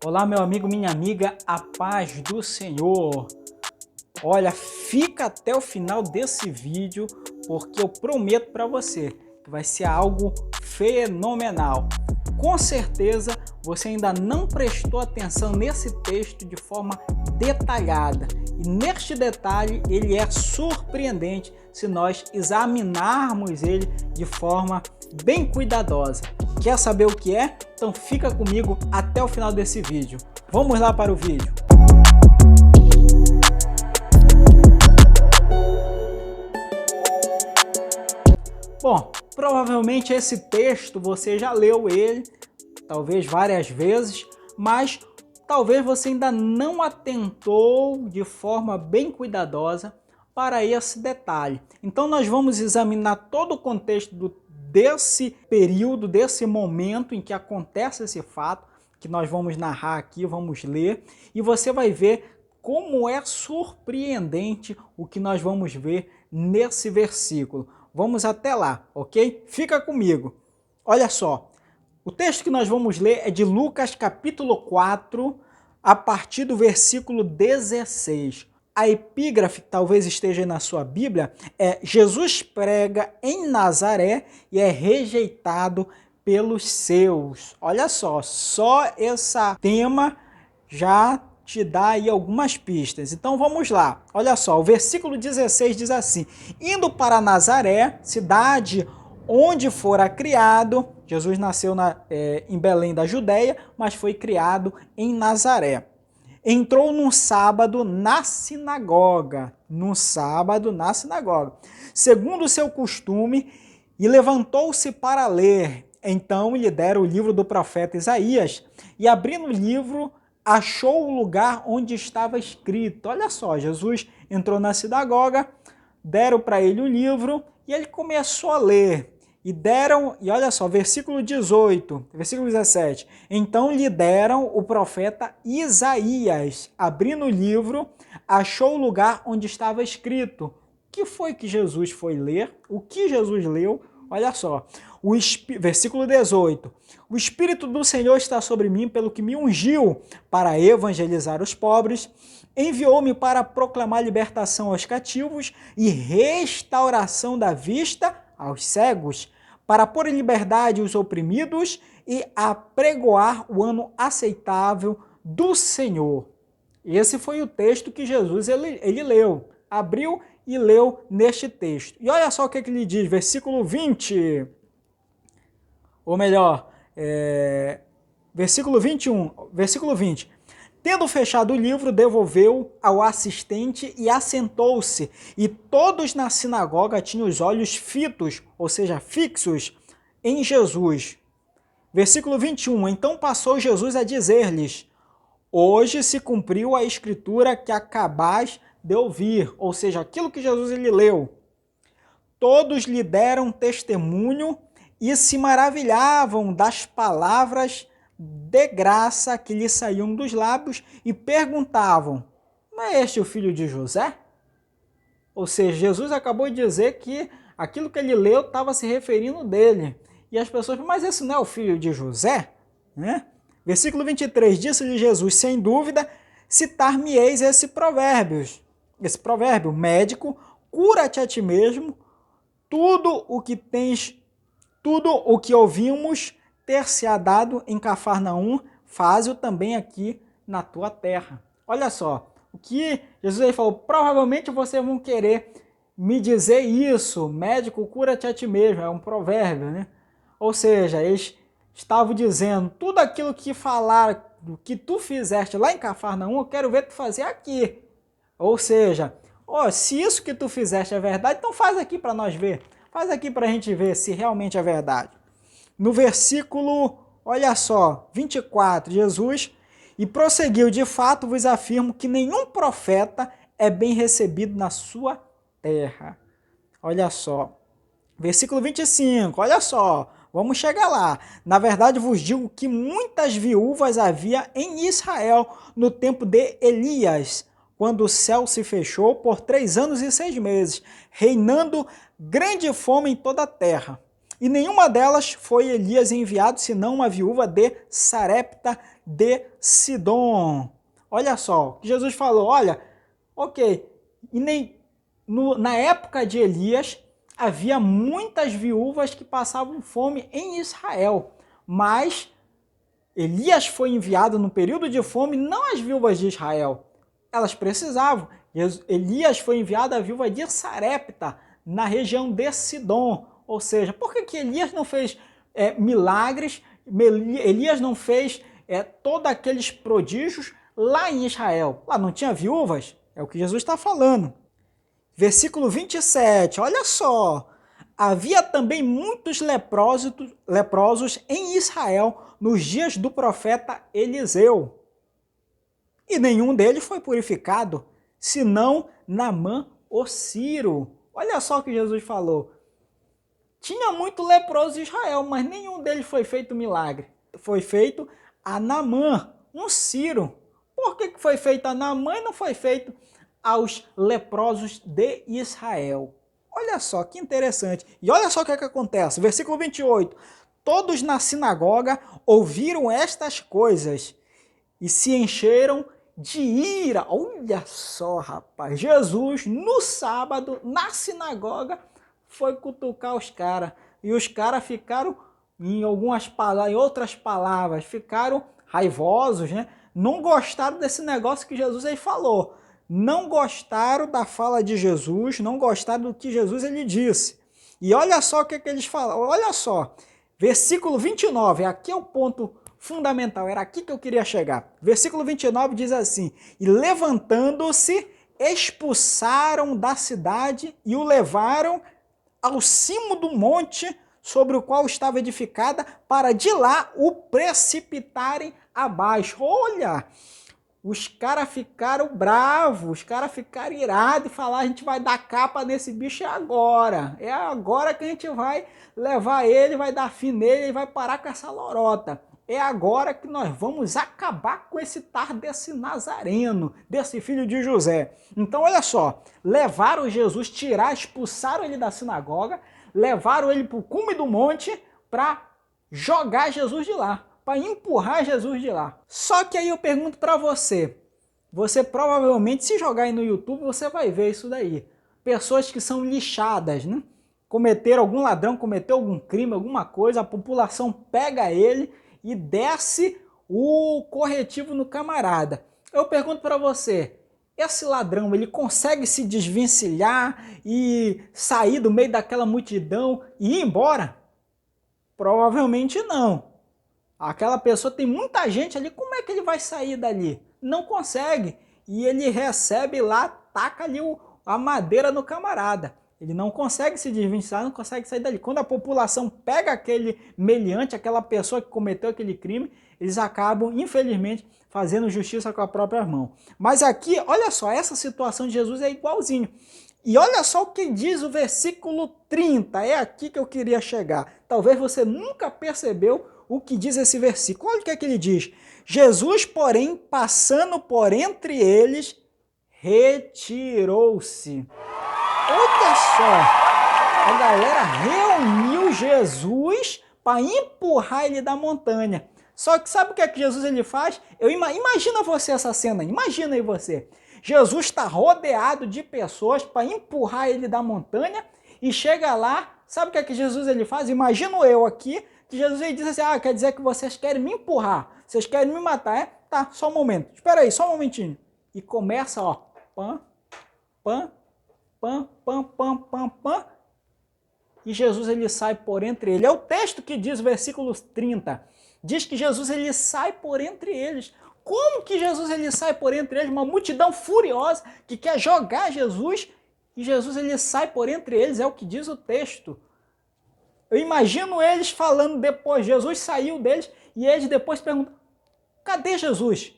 Olá, meu amigo, minha amiga, a paz do Senhor. Olha, fica até o final desse vídeo, porque eu prometo para você que vai ser algo fenomenal. Com certeza você ainda não prestou atenção nesse texto de forma detalhada. E neste detalhe ele é surpreendente se nós examinarmos ele de forma bem cuidadosa. Quer saber o que é? Então fica comigo até o final desse vídeo. Vamos lá para o vídeo. Bom, provavelmente esse texto você já leu ele, talvez várias vezes, mas talvez você ainda não atentou de forma bem cuidadosa para esse detalhe. Então nós vamos examinar todo o contexto desse período, desse momento em que acontece esse fato, que nós vamos narrar aqui, vamos ler, e você vai ver como é surpreendente o que nós vamos ver nesse versículo. Vamos até lá, ok? Fica comigo. Olha só, o texto que nós vamos ler é de Lucas capítulo 4, a partir do versículo 16. A epígrafe que talvez esteja na sua Bíblia é: Jesus prega em Nazaré e é rejeitado pelos seus. Olha só esse tema já te dá aí algumas pistas. Então vamos lá. Olha só, o versículo 16 diz assim: indo para Nazaré, cidade onde fora criado. Jesus nasceu em Belém da Judéia, mas foi criado em Nazaré. Entrou num sábado na sinagoga, segundo o seu costume, e levantou-se para ler. Então lhe deram o livro do profeta Isaías, e abrindo o livro, achou o lugar onde estava escrito. Olha só, Jesus entrou na sinagoga, deram para ele o livro, e ele começou a ler. E olha só, versículo 18, versículo 17. Então lhe deram o profeta Isaías. Abrindo o livro, achou o lugar onde estava escrito. O que foi que Jesus foi ler? O que Jesus leu? Olha só, versículo 18. O Espírito do Senhor está sobre mim, pelo que me ungiu para evangelizar os pobres, enviou-me para proclamar libertação aos cativos e restauração da vista aos cegos, para pôr em liberdade os oprimidos e apregoar o ano aceitável do Senhor. Esse foi o texto que Jesus ele leu, abriu e leu neste texto. E olha só o que ele diz, versículo 20, ou melhor, versículo 21, versículo 20. Tendo fechado o livro, devolveu ao assistente e assentou-se. E todos na sinagoga tinham os olhos fitos, ou seja, fixos, em Jesus. Versículo 21. Então passou Jesus a dizer-lhes: hoje se cumpriu a escritura que acabais de ouvir, ou seja, aquilo que Jesus ele leu. Todos lhe deram testemunho e se maravilhavam das palavras de graça que lhe saíam dos lábios e perguntavam: não é este o filho de José? Ou seja, Jesus acabou de dizer que aquilo que ele leu estava se referindo dele. E as pessoas: mas esse não é o filho de José? Né? Versículo 23, disse-lhe Jesus: sem dúvida, citar-me-eis esse provérbio, médico, cura-te a ti mesmo, tudo o que ouvimos ter-se-á dado em Cafarnaum, faz-o também aqui na tua terra. Olha só, o que Jesus aí falou: provavelmente vocês vão querer me dizer isso, médico, cura-te a ti mesmo, é um provérbio, né? Ou seja, eles estavam dizendo: tudo aquilo que falaram, que tu fizeste lá em Cafarnaum, eu quero ver tu fazer aqui. Ou seja, se isso que tu fizeste é verdade, então faz aqui para nós ver. Faz aqui para a gente ver se realmente é verdade. No versículo, olha só, 24, Jesus, e prosseguiu: de fato vos afirmo que nenhum profeta é bem recebido na sua terra. Olha só. Versículo 25, olha só, vamos chegar lá. Na verdade vos digo que muitas viúvas havia em Israel no tempo de Elias, quando o céu se fechou por 3 anos e 6 meses, reinando grande fome em toda a terra. E nenhuma delas foi Elias enviado, senão uma viúva de Sarepta de Sidom. Olha só, o que Jesus falou, olha, ok, e na época de Elias, havia muitas viúvas que passavam fome em Israel, mas Elias foi enviado no período de fome, não as viúvas de Israel, elas precisavam. Elias foi enviado à viúva de Sarepta, na região de Sidom. Ou seja, por que Elias não fez milagres, Elias não fez todos aqueles prodígios lá em Israel? Lá não tinha viúvas? É o que Jesus está falando. Versículo 27, olha só. Havia também muitos leprosos em Israel nos dias do profeta Eliseu. E nenhum deles foi purificado, senão Naamã o Sírio. Olha só o que Jesus falou. Tinha muito leproso em Israel, mas nenhum deles foi feito milagre. Foi feito a Naamã, um Sírio. Por que foi feito a Naamã e não foi feito aos leprosos de Israel? Olha só que interessante. E olha só o que acontece. Versículo 28. Todos na sinagoga ouviram estas coisas e se encheram de ira. Olha só, rapaz. Jesus, no sábado, na sinagoga, foi cutucar os caras. E os caras ficaram, em outras palavras, ficaram raivosos, né? Não gostaram desse negócio que Jesus aí falou. Não gostaram da fala de Jesus, não gostaram do que Jesus ele disse. E olha só o que eles falam. Olha só. Versículo 29, aqui é o ponto fundamental, era aqui que eu queria chegar. Versículo 29 diz assim: e levantando-se, expulsaram da cidade e o levaram ao cimo do monte sobre o qual estava edificada, para de lá o precipitarem abaixo. Olha, os caras ficaram bravos, os caras ficaram irados e falaram: a gente vai dar capa nesse bicho agora. É agora que a gente vai levar ele, vai dar fim nele e vai parar com essa lorota. É agora que nós vamos acabar com esse desse Nazareno, desse filho de José. Então, olha só, levaram Jesus, expulsaram ele da sinagoga, levaram ele para o cume do monte para jogar Jesus de lá, para empurrar Jesus de lá. Só que aí eu pergunto para você provavelmente, se jogar aí no YouTube, você vai ver isso daí. Pessoas que são lixadas, né? Algum ladrão cometeu algum crime, alguma coisa, a população pega ele e desce o corretivo no camarada. Eu pergunto para você, esse ladrão, ele consegue se desvencilhar e sair do meio daquela multidão e ir embora? Provavelmente não. Aquela pessoa, tem muita gente ali, como é que ele vai sair dali? Não consegue. E ele recebe lá, taca ali a madeira no camarada. Ele não consegue se desvencilhar, não consegue sair dali. Quando a população pega aquele meliante, aquela pessoa que cometeu aquele crime, eles acabam, infelizmente, fazendo justiça com a própria mão. Mas aqui, olha só, essa situação de Jesus é igualzinho. E olha só o que diz o versículo 30, é aqui que eu queria chegar. Talvez você nunca percebeu o que diz esse versículo. Olha o que é que ele diz. Jesus, porém, passando por entre eles, retirou-se. Olha só, a galera reuniu Jesus para empurrar ele da montanha. Só que sabe o que é que Jesus ele faz? Imagina você essa cena, imagina aí você. Jesus está rodeado de pessoas para empurrar ele da montanha e chega lá, sabe o que é que Jesus ele faz? Imagino eu aqui, que Jesus ele diz assim: quer dizer que vocês querem me empurrar, vocês querem me matar, é? Tá, só um momento, espera aí, só um momentinho. E começa, ó, pam, pam, pam, pam, pam, pam, pam, e Jesus ele sai por entre eles. É o texto que diz, versículo 30, diz que Jesus ele sai por entre eles. Como que Jesus ele sai por entre eles? Uma multidão furiosa que quer jogar Jesus, e Jesus ele sai por entre eles, é o que diz o texto. Eu imagino eles falando depois, Jesus saiu deles, e eles depois perguntam: cadê Jesus?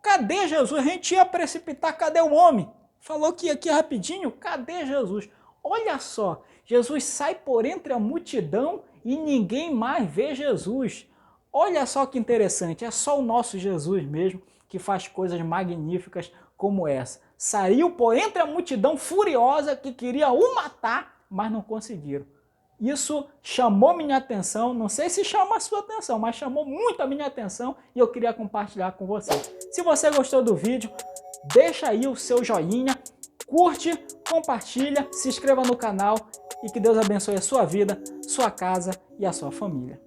Cadê Jesus? A gente ia precipitar, cadê o homem? Falou que ia aqui rapidinho, cadê Jesus? Olha só, Jesus sai por entre a multidão e ninguém mais vê Jesus. Olha só que interessante, é só o nosso Jesus mesmo que faz coisas magníficas como essa. Saiu por entre a multidão furiosa que queria o matar, mas não conseguiram. Isso chamou minha atenção, não sei se chama a sua atenção, mas chamou muito a minha atenção e eu queria compartilhar com você. Se você gostou do vídeo, deixa aí o seu joinha, curte, compartilha, se inscreva no canal e que Deus abençoe a sua vida, sua casa e a sua família.